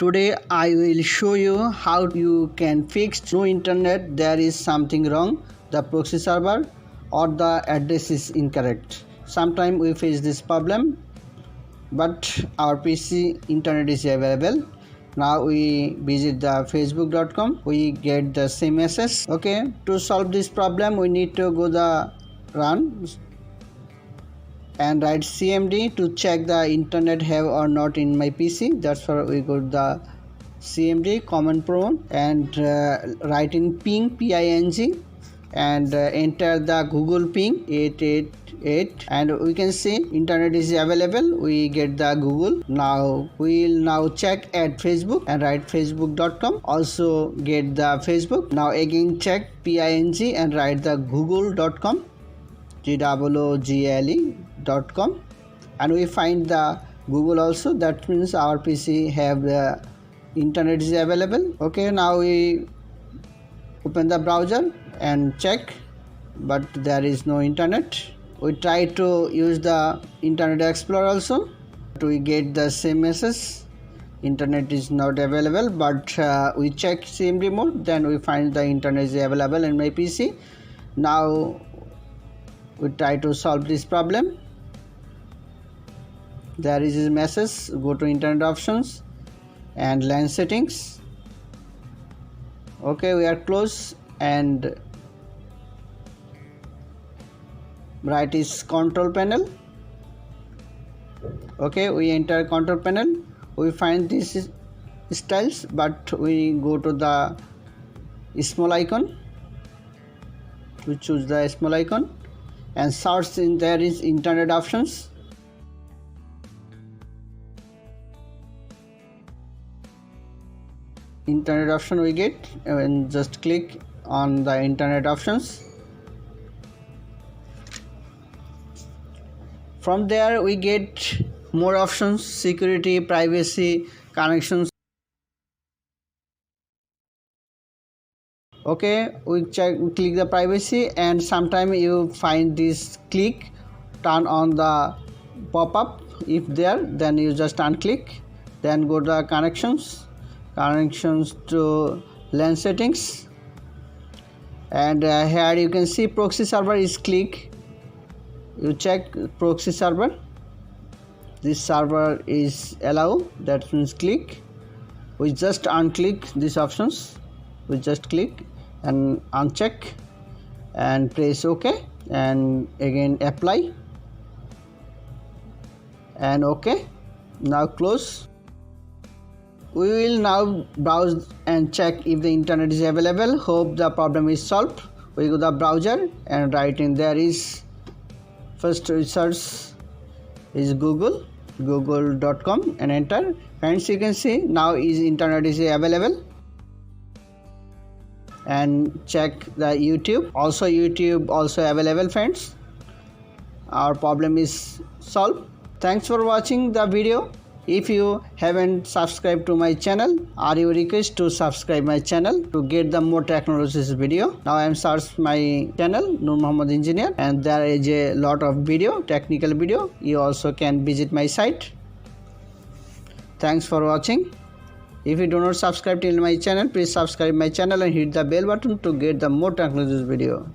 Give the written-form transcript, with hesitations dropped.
Today I will show you how you can fix no internet. There is something wrong, the proxy server or the address is incorrect. Sometimes we face this problem, but our PC internet is available. Now we visit the facebook.com, we get the same message. Okay, to solve this problem we need to go the run and write cmd to check the internet have or not in my PC. That's why we go to the cmd command prompt and write in ping and enter the Google ping 888 and we can see internet is available. We get the Google. Now we will check at Facebook and write facebook.com, also get the Facebook. Now again check ping and write the google.com google.com and we find the Google also. That means our PC have the internet is available. Okay, now we open the browser and check, but there is no internet. We try to use the Internet Explorer also. We get the same message, internet is not available, but we check CMD mode, then we find the internet is available in my PC. Now we try to solve this problem. There is a message, go to internet options and LAN settings. Okay, we are close and right is control panel. Okay, we enter control panel, we find this styles, but we go to the small icon, we choose the small icon and search in there is internet options. Internet option we get and just click on the internet options. From there we get more options, security, privacy, connections. Okay, we click the privacy and sometime you find this click, turn on the pop-up. If there, then you just unclick, then go to the connections to LAN settings and here you can see proxy server is click. You check proxy server, this server is allow, that means click. We just unclick these options, we just click and uncheck and press OK and again apply and OK. Now close. We will now browse and check if the internet is available. Hope the problem is solved. We go to the browser and write in there is first search is google.com and enter. Friends, you can see now is internet is available. And check the YouTube also available. Friends, our problem is solved. Thanks for watching the video. If you haven't subscribed to my channel, I request to subscribe my channel to get the more technologies video. Now I am search my channel Nurmohammad Engineer and there is a lot of video, technical video. You also can visit my site. Thanks for watching. If you do not subscribe to my channel, please subscribe my channel and hit the bell button to get the more technologies video.